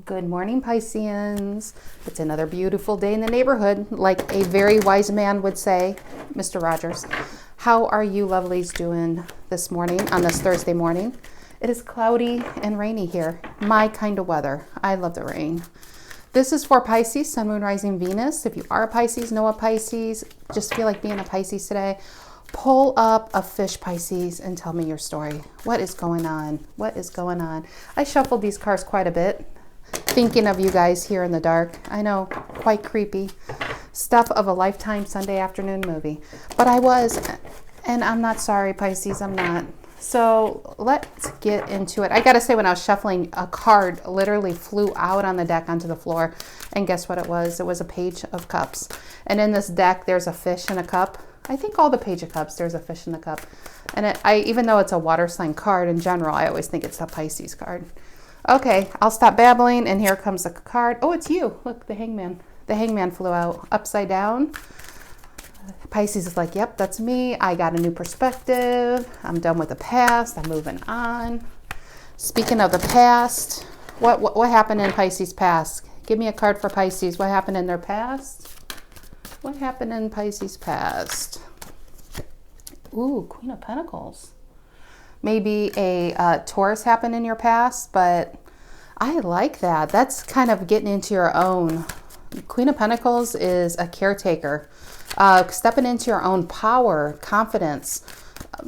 Good morning, Pisceans. It's another beautiful day in the neighborhood, like a very wise man would say, Mr. Rogers. How are you lovelies doing this morning, on this Thursday morning? It is cloudy and rainy here. My kind of weather. I love the rain. This is for Pisces, Sun, Moon, Rising, Venus. If you are a Pisces, know a Pisces, just feel like being a Pisces today. Pull up a fish, Pisces, and tell me your story. What is going on? What is going on? I shuffled these cards quite a bit, thinking of you guys here in the dark. I know, quite creepy. Stuff of a Lifetime Sunday afternoon movie. But I was, and I'm not sorry, Pisces, I'm not. So let's get into it. I gotta say, when I was shuffling, a card literally flew out on the deck onto the floor. And guess what it was? It was a Page of Cups. And in this deck, there's a fish in a cup. I think all the Page of Cups, there's a fish in the cup. And even though it's a water sign card in general, I always think it's a Pisces card. Okay, I'll stop babbling, and here comes the card. Oh, it's you. Look, the hangman. The hangman flew out upside down. Pisces is like, yep, that's me. I got a new perspective. I'm done with the past. I'm moving on. Speaking of the past, what happened in Pisces' past? Give me a card for Pisces. What happened in their past? What happened in Pisces' past? Ooh, Queen of Pentacles. Maybe a Taurus happened in your past, but I like that. That's kind of getting into your own. Queen of Pentacles is a caretaker, stepping into your own power, confidence.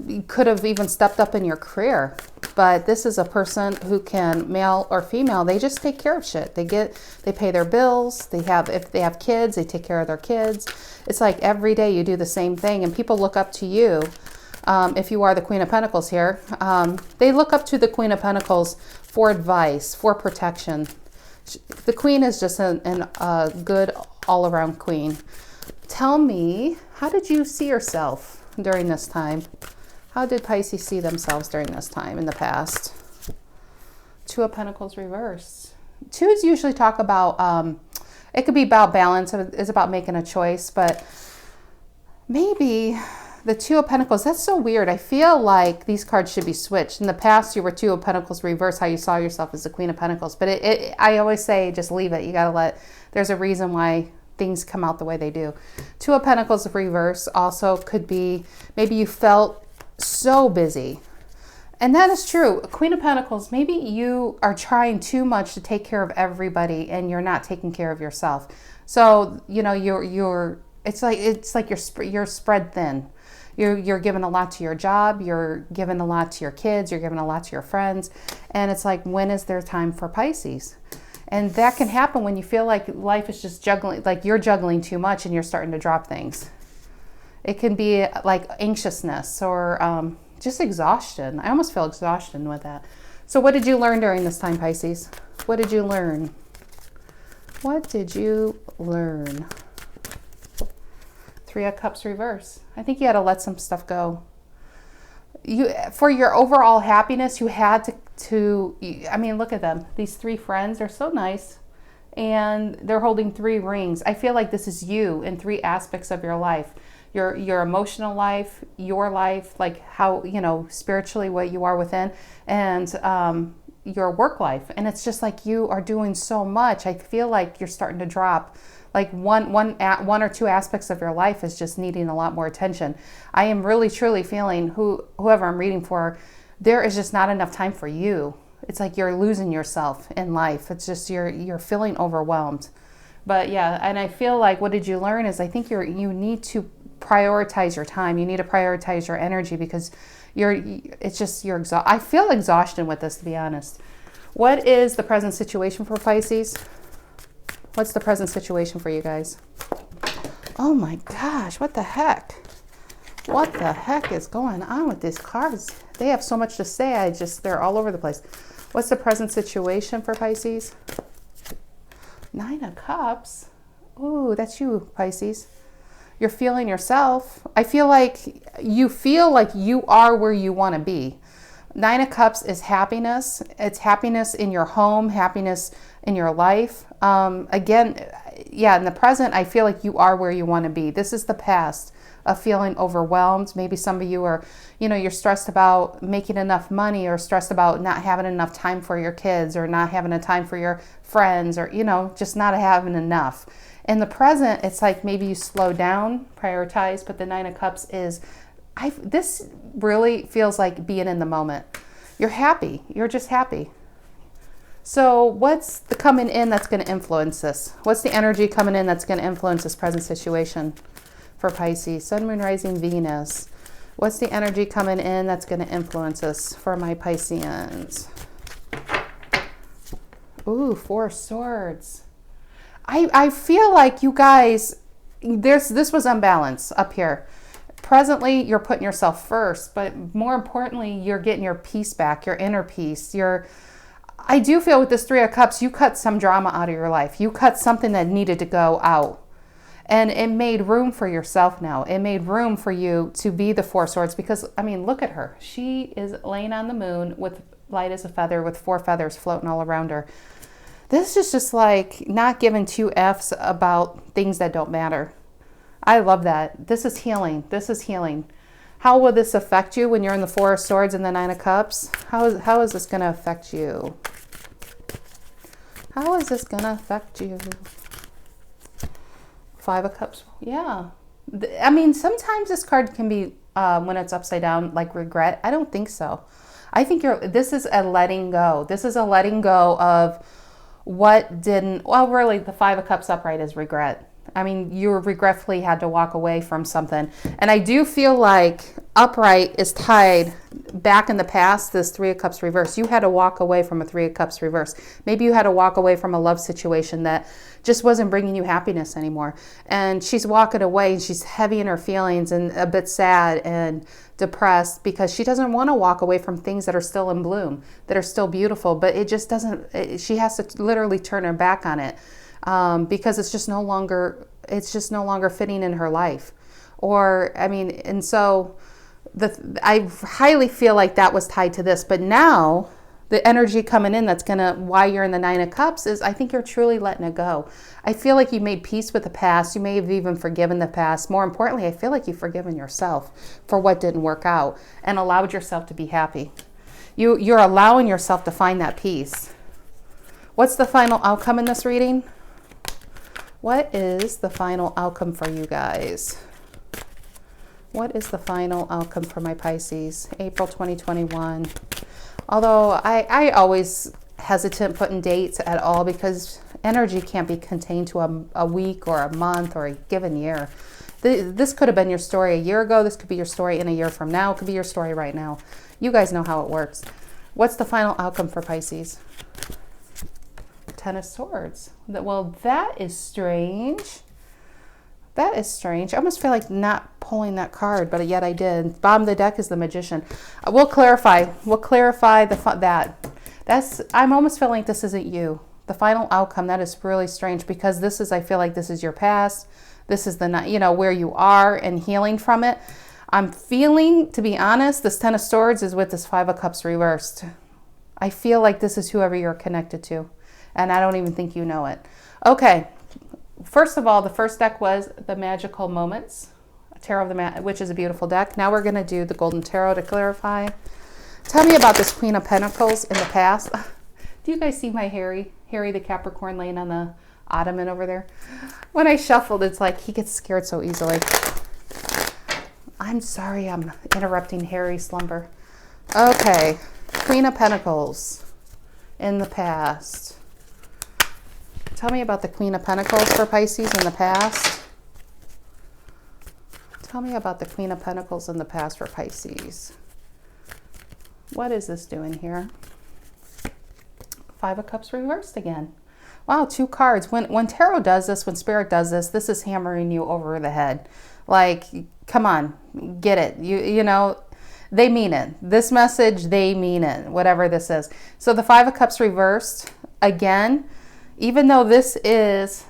You could have even stepped up in your career, but this is a person who can, male or female, they just take care of shit. They pay their bills. If they have kids, they take care of their kids. It's like every day you do the same thing, and people look up to you. If you are the Queen of Pentacles here, they look up to the Queen of Pentacles for advice, for protection. The Queen is just a good all-around queen. Tell me, how did you see yourself during this time? How did Pisces see themselves during this time in the past? Two of Pentacles reversed. Twos usually talk about, it could be about balance. It's about making a choice, but maybe the Two of Pentacles, that's so weird. I feel like these cards should be switched. In the past, you were Two of Pentacles reverse, how you saw yourself as the Queen of Pentacles. But I always say, just leave it. You got to there's a reason why things come out the way they do. Two of Pentacles reverse also could be, maybe you felt so busy. And that is true. Queen of Pentacles, maybe you are trying too much to take care of everybody and you're not taking care of yourself. So, you know, it's like you're spread thin. You're giving a lot to your job, you're giving a lot to your kids, you're giving a lot to your friends, and it's like, when is there time for Pisces? And that can happen when you feel like life is just juggling, like you're juggling too much and you're starting to drop things. It can be like anxiousness or just exhaustion. I almost feel exhaustion with that. So what did you learn during this time, Pisces? What did you learn? What did you learn? Three of Cups reverse. I think you had to let some stuff go. For your overall happiness, you had to, I mean, look at them. These three friends are so nice, and they're holding three rings. I feel like this is you in three aspects of your life. Your emotional life, your life, like how, you know, spiritually what you are within, and your work life. And it's just like you are doing so much. I feel like you're starting to drop. Like one or two aspects of your life is just needing a lot more attention. I am really truly feeling, whoever I'm reading for, there is just not enough time for you. It's like you're losing yourself in life. It's just you're feeling overwhelmed. But yeah, and I feel like, what did you learn is, I think you need to prioritize your time. You need to prioritize your energy, because you're exhausted. I feel exhaustion with this, to be honest. What is the present situation for Pisces? What's the present situation for you guys? Oh my gosh, what the heck? What the heck is going on with these cards? They have so much to say. They're all over the place. What's the present situation for Pisces? Nine of Cups. Ooh, that's you, Pisces. You're feeling yourself. I feel like you are where you want to be. Nine of Cups is happiness. It's happiness in your home, happiness in your life. Again, yeah, in the present, I feel like you are where you want to be. This is the past. of feeling overwhelmed. Maybe some of you are, you're stressed about making enough money, or stressed about not having enough time for your kids, or not having a time for your friends, or, just not having enough. In the present, it's like maybe you slow down, prioritize, but the Nine of Cups is, this really feels like being in the moment. You're happy. You're just happy. So what's the coming in that's going to influence this? What's the energy coming in that's going to influence this present situation for Pisces? Sun, Moon, Rising, Venus. What's the energy coming in that's going to influence us for my Pisceans? Ooh, Four of Swords. I feel like you guys, this was unbalanced up here. Presently, you're putting yourself first, but more importantly, you're getting your peace back, your inner peace. I do feel with this Three of Cups, you cut some drama out of your life. You cut something that needed to go out. And it made room for yourself now. It made room for you to be the Four of Swords because, look at her. She is laying on the moon with light as a feather with 4 feathers floating all around her. This is just like not giving 2 Fs about things that don't matter. I love that. This is healing. This is healing. How will this affect you when you're in the Four of Swords and the Nine of Cups? How is this going to affect you? How is this going to affect you? 5 of Cups. Yeah. Sometimes this card can be, when it's upside down, like regret. I don't think so. I think this is a letting go. This is a letting go of what didn't, really the 5 of Cups upright is regret. You regretfully had to walk away from something. And I do feel like upright is tied back in the past, this 3 of Cups reverse. You had to walk away from a 3 of Cups reverse. Maybe you had to walk away from a love situation that just wasn't bringing you happiness anymore. And she's walking away and she's heavy in her feelings and a bit sad and depressed because she doesn't want to walk away from things that are still in bloom, that are still beautiful, but it just doesn't, she has to literally turn her back on it. Because it's just no longer fitting in her life. And so I highly feel like that was tied to this. But now the energy coming in that's why you're in the Nine of Cups is I think you're truly letting it go. I feel like you made peace with the past. You may have even forgiven the past. More importantly, I feel like you've forgiven yourself for what didn't work out and allowed yourself to be happy. You're allowing yourself to find that peace. What's the final outcome in this reading? What is the final outcome for you guys? What is the final outcome for my Pisces? April 2021. Although I always hesitant putting dates at all because energy can't be contained to a week or a month or a given year. This could have been your story a year ago. This could be your story in a year from now. It could be your story right now. You guys know how it works. What's the final outcome for Pisces? 10 of Swords. Well, that is strange. That is strange. I almost feel like not pulling that card, but yet I did. Bottom of the deck is the Magician. We'll clarify. We'll clarify I'm almost feeling like this isn't you. The final outcome, that is really strange because I feel like this is your past. This is where you are and healing from it. I'm feeling, to be honest, this 10 of Swords is with this 5 of Cups reversed. I feel like this is whoever you're connected to. And I don't even think you know it. Okay. First of all, the first deck was the Magical Moments, Tarot of which is a beautiful deck. Now we're going to do the Golden Tarot to clarify. Tell me about this Queen of Pentacles in the past. Do you guys see my Harry the Capricorn laying on the ottoman over there? When I shuffled, it's like he gets scared so easily. I'm sorry I'm interrupting Harry's slumber. Okay. Queen of Pentacles in the past. Tell me about the Queen of Pentacles for Pisces in the past. Tell me about the Queen of Pentacles in the past for Pisces. What is this doing here? 5 of Cups reversed again. Wow, 2 cards. When Tarot does this, when Spirit does this, this is hammering you over the head. Like, come on, get it. You know, they mean it. This message, they mean it, whatever this is. So the 5 of Cups reversed again. Even though this is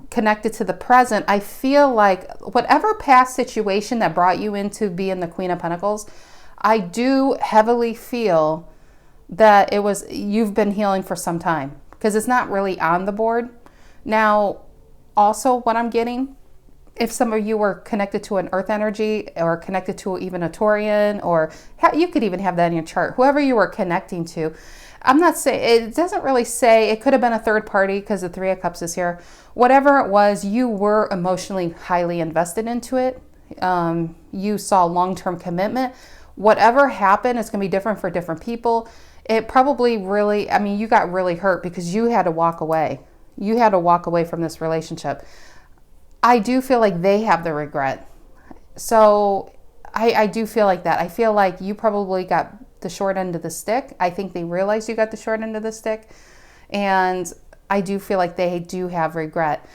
connected to the present, I feel like whatever past situation that brought you into being the Queen of Pentacles, I do heavily feel that you've been healing for some time because it's not really on the board. Now, also what I'm getting, if some of you were connected to an earth energy or connected to even a Taurian, or you could even have that in your chart, whoever you were connecting to. I'm not saying, it doesn't really say, it could have been a third party because the Three of Cups is here. Whatever it was, you were emotionally highly invested into it. You saw long-term commitment. Whatever happened, it's going to be different for different people. It probably really, I mean, you got really hurt because you had to walk away. You had to walk away from this relationship. I do feel like they have the regret. So I do feel like that. I feel like you probably got the short end of the stick. I think they realized you got the short end of the stick. And I do feel like they do have regret.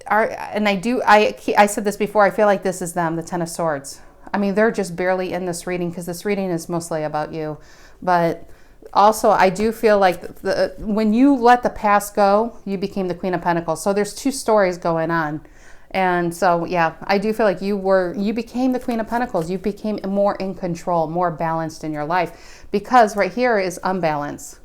And I said this before, I feel like this is them, the Ten of Swords. I mean, they're just barely in this reading because this reading is mostly about you. But also, I do feel like when you let the past go, you became the Queen of Pentacles. So there's two stories going on. And so, yeah, I do feel like you became the Queen of Pentacles. You became more in control, more balanced in your life. Because right here is unbalance.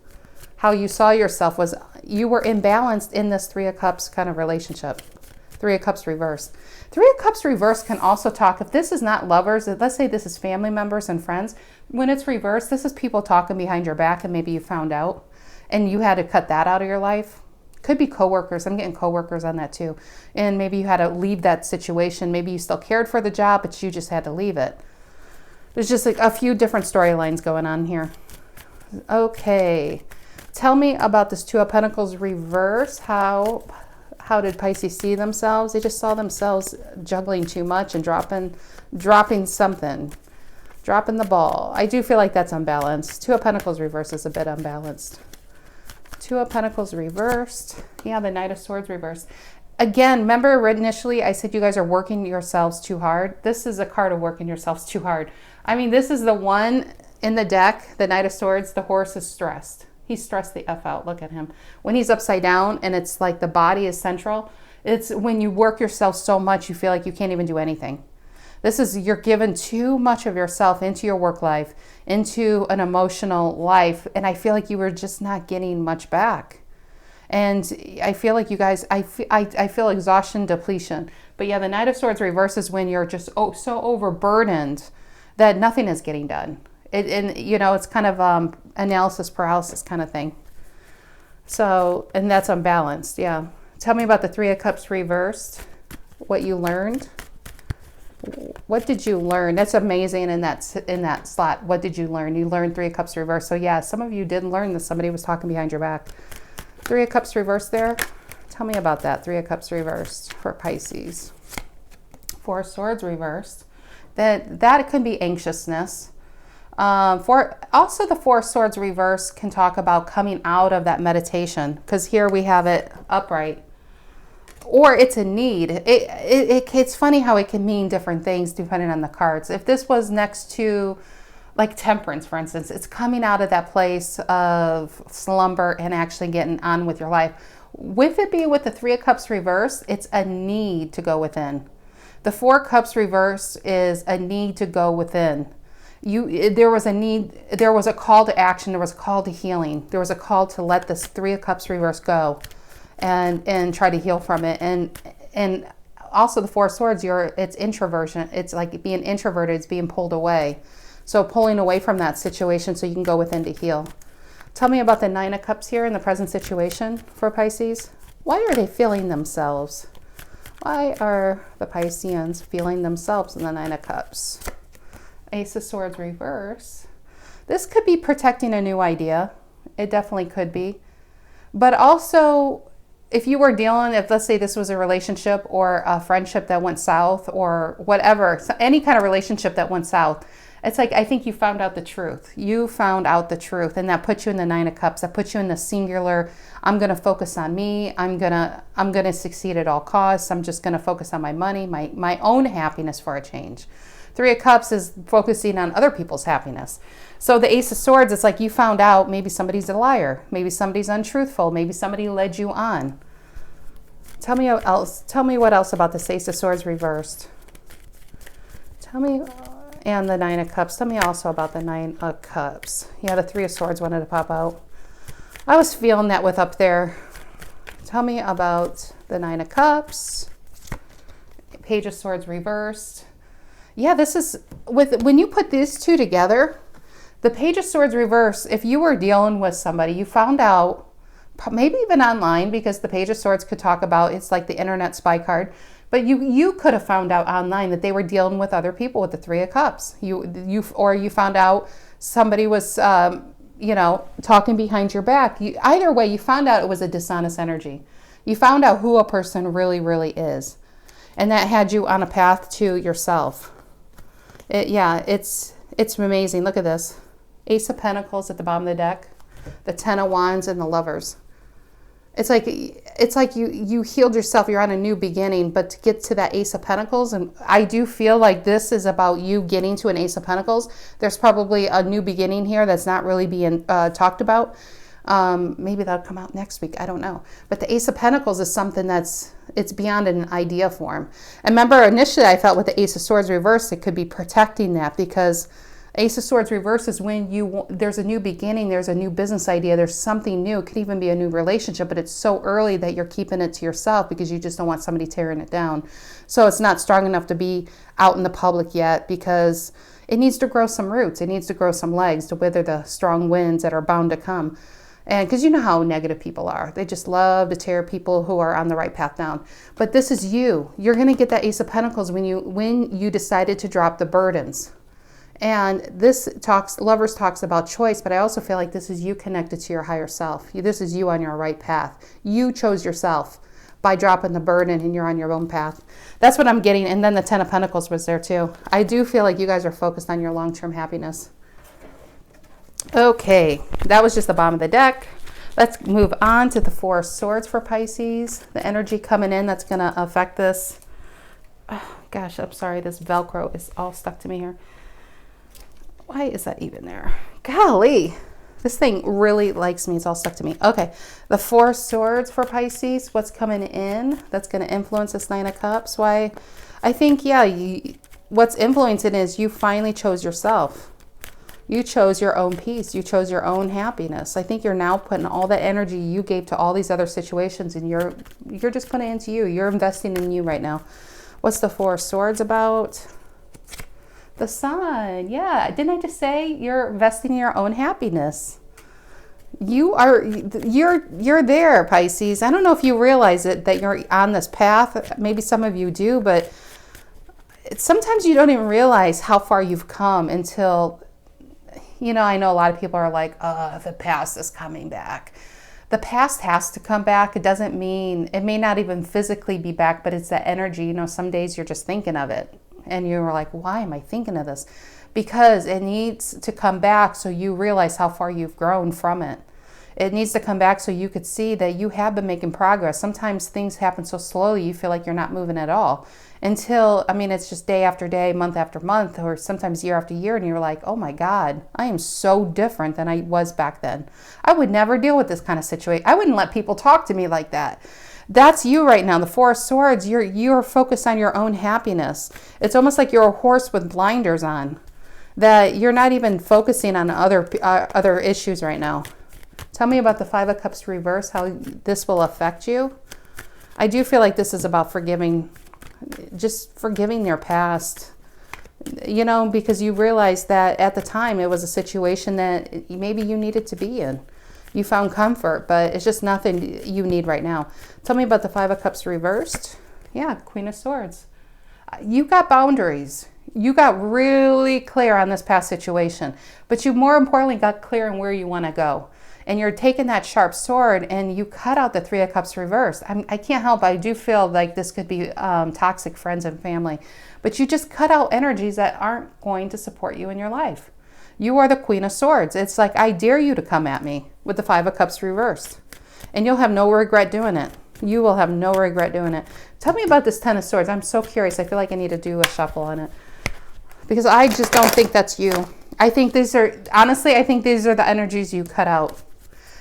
How you saw yourself was you were imbalanced in this Three of Cups kind of relationship. Three of Cups reverse. Three of Cups reverse can also talk, if this is not lovers, let's say this is family members and friends, when it's reversed, this is people talking behind your back and maybe you found out and you had to cut that out of your life. Could be coworkers. I'm getting coworkers on that too. And maybe you had to leave that situation. Maybe you still cared for the job, but you just had to leave it. There's just like a few different storylines going on here. Okay. Tell me about this Two of Pentacles reverse. How did Pisces see themselves? They just saw themselves juggling too much and dropping something. Dropping the ball. I do feel like that's unbalanced. Two of Pentacles reverse is a bit unbalanced. Two of Pentacles reversed. Yeah, the Knight of Swords reversed. Again, remember initially I said you guys are working yourselves too hard. This is a card of working yourselves too hard. I mean, this is the one in the deck, the Knight of Swords. The horse is stressed. He's stressed the F out. Look at him. When he's upside down and it's like the body is central, it's when you work yourself so much you feel like you can't even do anything. This is, you're giving too much of yourself into your work life, into an emotional life, and I feel like you were just not getting much back. And I feel like you guys, I feel exhaustion, depletion. But yeah, the Knight of Swords reverses when you're just so overburdened that nothing is getting done. And you know, it's kind of analysis paralysis kind of thing. So, and that's unbalanced, yeah. Tell me about the Three of Cups reversed, what you learned. What did you learn? That's amazing in that slot. What did you learn? You learned Three of Cups reversed. So yeah, some of you did learn that somebody was talking behind your back. Three of Cups reversed there. Tell me about that. Three of Cups reversed for Pisces. Four of Swords reversed. That could be anxiousness. Also the Four of Swords reverse can talk about coming out of that meditation, because here we have it upright. Or it's a need. It's funny how it can mean different things depending on the cards. If this was next to like Temperance, for instance, it's coming out of that place of slumber and actually getting on with your life. With it being with the Three of Cups reverse, it's a need to go within. The Four of Cups reverse is a need to go within. There was a need, there was a call to action, there was a call to healing, there was a call to let this Three of Cups reverse go and try to heal from it. And also the Four of Swords, it's introversion. It's like being introverted, it's being pulled away. So pulling away from that situation so you can go within to heal. Tell me about the Nine of Cups here in the present situation for Pisces. Why are they feeling themselves? Why are the Pisceans feeling themselves in the Nine of Cups? Ace of Swords reverse. This could be protecting a new idea. It definitely could be. But also, if you were dealing, if let's say this was a relationship or a friendship that went south or whatever, so any kind of relationship that went south, it's like, I think you found out the truth. You found out the truth, and that puts you in the Nine of Cups. That puts you in the singular, I'm going to focus on me. I'm going to succeed at all costs. I'm just going to focus on my money, my own happiness for a change. Three of Cups is focusing on other people's happiness. So the Ace of Swords, it's like you found out maybe somebody's a liar. Maybe somebody's untruthful. Maybe somebody led you on. Tell me what else about this Ace of Swords reversed. Tell me, and the Nine of Cups. Tell me also about the Nine of Cups. Yeah, the Three of Swords wanted to pop out. I was feeling that with up there. Tell me about the Nine of Cups. Page of Swords reversed. Yeah, this is, when you put these two together, the Page of Swords reverse, if you were dealing with somebody, you found out, maybe even online, because the Page of Swords could talk about, it's like the internet spy card, but you could have found out online that they were dealing with other people with the Three of Cups. Or you found out somebody was, talking behind your back. Either way, you found out it was a dishonest energy. You found out who a person really, really is. And that had you on a path to yourself. It's amazing. Look at this. Ace of Pentacles at the bottom of the deck, the Ten of Wands, and the Lovers. It's like you healed yourself. You're on a new beginning, but to get to that Ace of Pentacles, and I do feel like this is about you getting to an Ace of Pentacles. There's probably a new beginning here that's not really being talked about. Maybe that'll come out next week. I don't know. But the Ace of Pentacles is something it's beyond an idea form. And remember, initially I felt with the Ace of Swords reversed, it could be protecting that, because Ace of Swords reverse is when there's a new beginning, there's a new business idea, there's something new. It could even be a new relationship, but it's so early that you're keeping it to yourself because you just don't want somebody tearing it down. So it's not strong enough to be out in the public yet, because it needs to grow some roots. It needs to grow some legs to weather the strong winds that are bound to come. And because you know how negative people are. They just love to tear people who are on the right path down. But this is you. You're going to get that Ace of Pentacles when you decided to drop the burdens. And Lovers talks about choice, but I also feel like this is you connected to your higher self. This is you on your right path. You chose yourself by dropping the burden, and you're on your own path. That's what I'm getting. And then the Ten of Pentacles was there too. I do feel like you guys are focused on your long-term happiness. Okay, that was just the bottom of the deck. Let's move on to the Four of Swords for Pisces. The energy coming in that's going to affect this. Oh, gosh, I'm sorry. This Velcro is all stuck to me here. Why is that even there? Golly, this thing really likes me. It's all stuck to me. Okay, the Four of Swords for Pisces. What's coming in that's going to influence this Nine of Cups? Why? I think, what's influencing is you finally chose yourself. You chose your own peace. You chose your own happiness. I think you're now putting all that energy you gave to all these other situations, and you're just putting it into you. You're investing in you right now. What's the Four of Swords about? The Sun. Yeah, didn't I just say you're investing in your own happiness? You're there, Pisces. I don't know if you realize it, that you're on this path. Maybe some of you do, but sometimes you don't even realize how far you've come until, I know a lot of people are like, the past is coming back. The past has to come back. It doesn't mean, it may not even physically be back, but it's that energy. Some days you're just thinking of it. And you're like, why am I thinking of this? Because it needs to come back so you realize how far you've grown from it. It needs to come back so you could see that you have been making progress. Sometimes things happen so slowly you feel like you're not moving at all. Until, it's just day after day, month after month, or sometimes year after year, and you're like, oh my God, I am so different than I was back then. I would never deal with this kind of situation. I wouldn't let people talk to me like that. That's you right now. The Four of Swords, you're focused on your own happiness. It's almost like you're a horse with blinders on, that you're not even focusing on other issues right now. Tell me about the Five of Cups reverse, how this will affect you. I do feel like this is about forgiving their past, because you realize that at the time it was a situation that maybe you needed to be in. You found comfort, but it's just nothing you need right now. Tell me about the Five of Cups reversed. Yeah, Queen of Swords. You got boundaries. You got really clear on this past situation, but you more importantly got clear on where you want to go. And you're taking that sharp sword and you cut out the Three of Cups reversed. I can't help, I do feel like this could be toxic friends and family, but you just cut out energies that aren't going to support you in your life. You are the Queen of Swords. It's like, I dare you to come at me with the Five of Cups reversed. And you'll have no regret doing it. You will have no regret doing it. Tell me about this Ten of Swords. I'm so curious. I feel like I need to do a shuffle on it, because I just don't think that's you. I think these are the energies you cut out.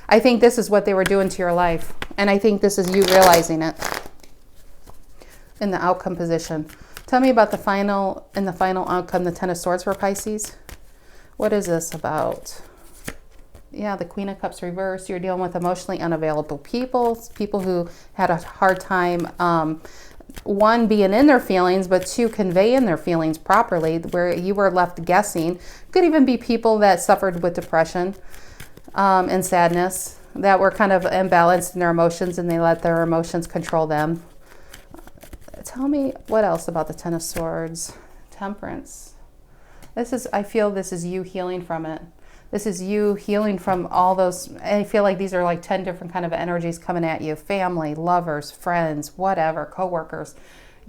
I think this is what they were doing to your life. And I think this is you realizing it in the outcome position. Tell me about the final outcome, the Ten of Swords for Pisces. What is this about? Yeah, the Queen of Cups reversed. You're dealing with emotionally unavailable people who had a hard time one, being in their feelings, but two, conveying their feelings properly, where you were left guessing. Could even be people that suffered with depression and sadness, that were kind of imbalanced in their emotions and they let their emotions control them. Tell me what else about the Ten of Swords. Temperance. I feel this is you healing from it. This is you healing from all those. I feel like these are like 10 different kind of energies coming at you. Family, lovers, friends, whatever, coworkers.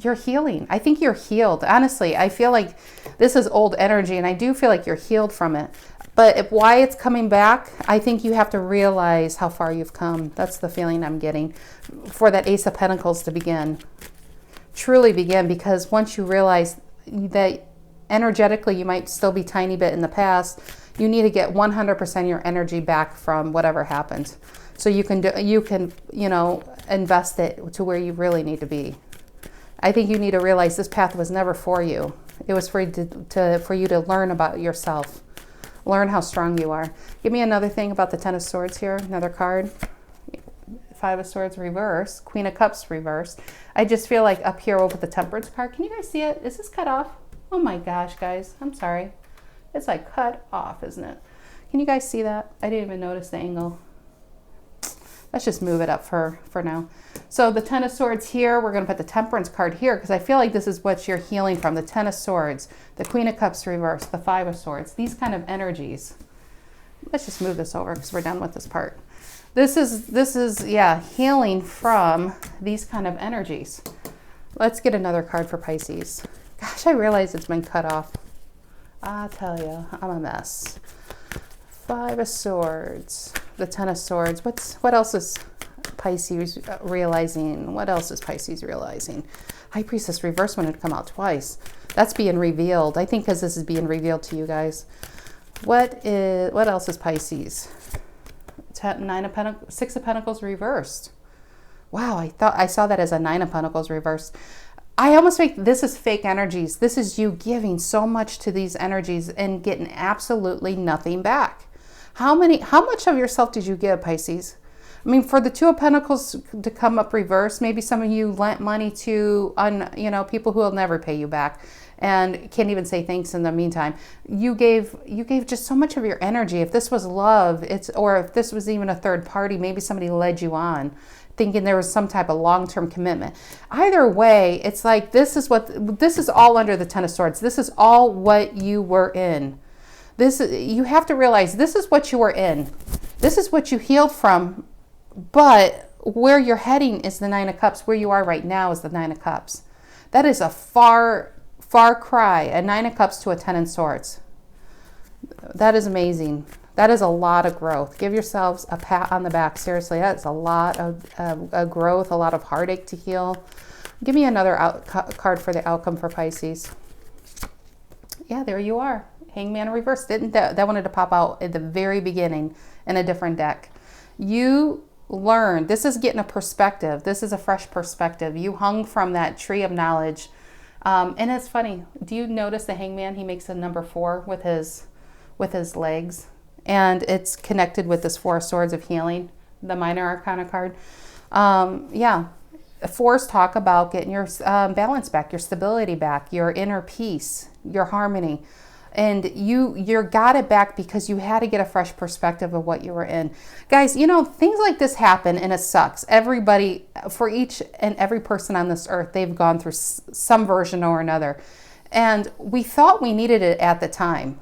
You're healing. I think you're healed. Honestly, I feel like this is old energy and I do feel like you're healed from it. But why it's coming back, I think you have to realize how far you've come. That's the feeling I'm getting for that Ace of Pentacles to begin. Truly begin, because once you realize that energetically you might still be tiny bit in the past, you need to get 100% of your energy back from whatever happened. So you can invest it to where you really need to be. I think you need to realize this path was never for you. It was for you to learn about yourself. Learn how strong you are. Give me another thing about the Ten of Swords here. Another card. Five of Swords reverse. Queen of Cups reverse. I just feel like up here over the Temperance card. Can you guys see it? Is this cut off? Oh my gosh, guys. I'm sorry. It's like cut off, isn't it? Can you guys see that? I didn't even notice the angle. Let's just move it up for now. So the Ten of Swords here, we're going to put the Temperance card here because I feel like this is what you're healing from. The Ten of Swords, the Queen of Cups reverse, the Five of Swords, these kind of energies. Let's just move this over because we're done with this part. This is healing from these kind of energies. Let's get another card for Pisces. Gosh, I realize it's been cut off. I tell you, I'm a mess. Five of Swords, the Ten of Swords. What else is Pisces realizing? What else is Pisces realizing? High Priestess reverse wanted to come out twice. That's being revealed. I think because this is being revealed to you guys. What else is Pisces? Six of Pentacles reversed. Wow, I thought I saw that as a Nine of Pentacles reversed. I almost think this is fake energies. This is you giving so much to these energies and getting absolutely nothing back. How much of yourself did you give, Pisces? I mean, for the Two of Pentacles to come up reverse, maybe some of you lent money to people who will never pay you back and can't even say thanks in the meantime. You gave just so much of your energy. If this was love, or if this was even a third party, maybe somebody led you on thinking there was some type of long-term commitment. Either way, it's like this is all under the Ten of Swords. This is all what you were in. You have to realize this is what you were in. This is what you healed from, but where you're heading is the Nine of Cups. Where you are right now is the Nine of Cups. That is a far cry, a Nine of Cups to a Ten of Swords. That is amazing. That is a lot of growth. Give yourselves a pat on the back. Seriously, that's a lot of growth, a lot of heartache to heal. Give me another card for the outcome for Pisces. Yeah, there you are. Hangman in reverse. That wanted to pop out at the very beginning in a different deck. You learn. This is getting a perspective. This is a fresh perspective. You hung from that tree of knowledge. And it's funny. Do you notice the Hangman? He makes a number 4 with his legs. And it's connected with this Four of Swords of healing, the Minor Arcana card. Fours talk about getting your balance back, your stability back, your inner peace, your harmony. And you got it back because you had to get a fresh perspective of what you were in. Guys, things like this happen and it sucks. Everybody, for each and every person on this earth, they've gone through some version or another. And we thought we needed it at the time.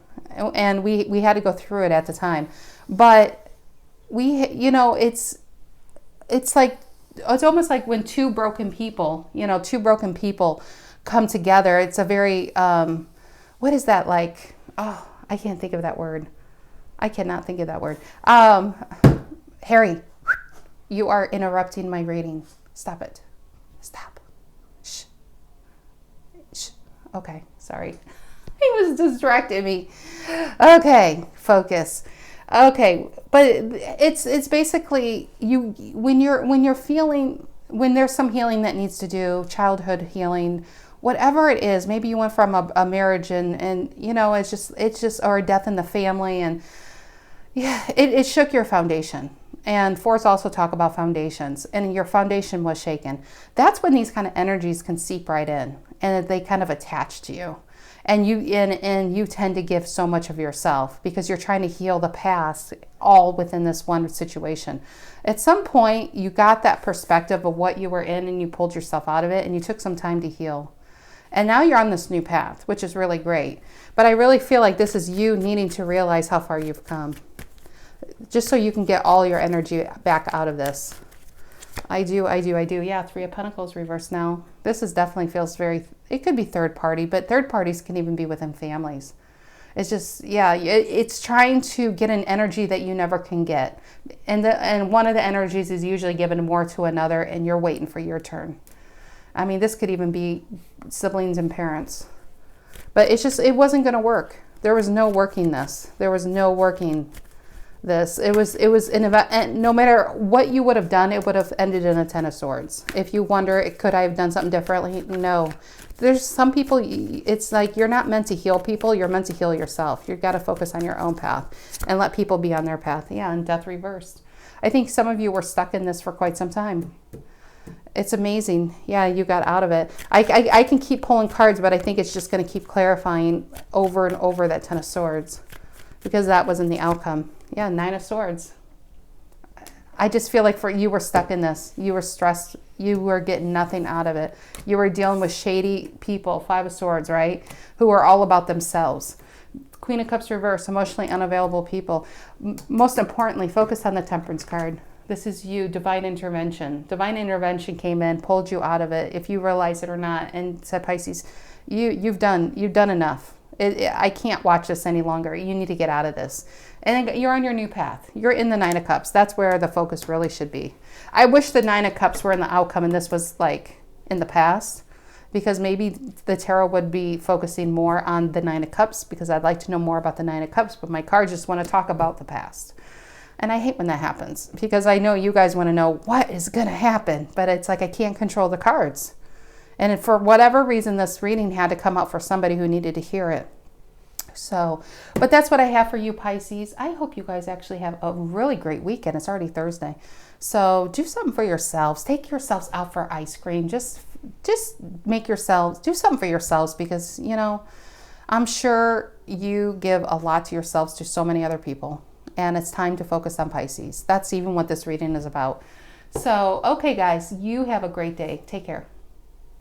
And we had to go through it at the time. But it's almost like when two broken people come together. It's a very, what is that like? Oh, I can't think of that word. I cannot think of that word. Harry, you are interrupting my reading. Stop it. Stop. Shh. Shh. Okay, sorry. He was distracting me. Okay, focus. Okay, but it's basically when there's some healing that needs to do, childhood healing, whatever it is. Maybe you went from a marriage and it's just or a death in the family, and yeah, it shook your foundation. And fours also talk about foundations, and your foundation was shaken. That's when these kind of energies can seep right in, and they kind of attach to you. And you tend to give so much of yourself because you're trying to heal the past all within this one situation. At some point, you got that perspective of what you were in and you pulled yourself out of it and you took some time to heal. And now you're on this new path, which is really great. But I really feel like this is you needing to realize how far you've come, just so you can get all your energy back out of this. I do. Yeah, Three of Pentacles reversed now. This is definitely feels very, it could be third party, but third parties can even be within families. It's just, yeah, it's trying to get an energy that you never can get. And one of the energies is usually given more to another, and you're waiting for your turn. I mean, this could even be siblings and parents. But it's just, it wasn't going to work. There was no working this. There was no working this. It was an event, and no matter what you would have done, it would have ended in a Ten of Swords. If you wonder, could I have done something differently? No. There's some people, it's like you're not meant to heal people, you're meant to heal yourself. You've got to focus on your own path and let people be on their path. Yeah, and Death reversed. I think some of you were stuck in this for quite some time. It's amazing. Yeah, you got out of it. I can keep pulling cards, but I think it's just going to keep clarifying over and over that Ten of Swords, because that wasn't the outcome. Yeah, Nine of Swords. I just feel like you were stuck in this. You were stressed. You were getting nothing out of it. You were dealing with shady people, Five of Swords, right? Who are all about themselves. Queen of Cups reverse, emotionally unavailable people. Most importantly, focus on the Temperance card. This is you, divine intervention. Divine intervention came in, pulled you out of it, if you realize it or not, and said, Pisces, you've done enough. I can't watch this any longer. You need to get out of this. And then you're on your new path. You're in the Nine of Cups. That's where the focus really should be. I wish the Nine of Cups were in the outcome and this was like in the past, because maybe the tarot would be focusing more on the Nine of Cups, because I'd like to know more about the Nine of Cups, but my cards just want to talk about the past. And I hate when that happens, because I know you guys want to know what is going to happen, but it's like I can't control the cards. And for whatever reason, this reading had to come out for somebody who needed to hear it. So, but that's what I have for you, Pisces. I hope you guys actually have a really great weekend. It's already Thursday. So do something for yourselves. Take yourselves out for ice cream. Just make yourselves, do something for yourselves, because, you know, I'm sure you give a lot to yourselves to so many other people. And it's time to focus on Pisces. That's even what this reading is about. So, okay, guys, you have a great day. Take care.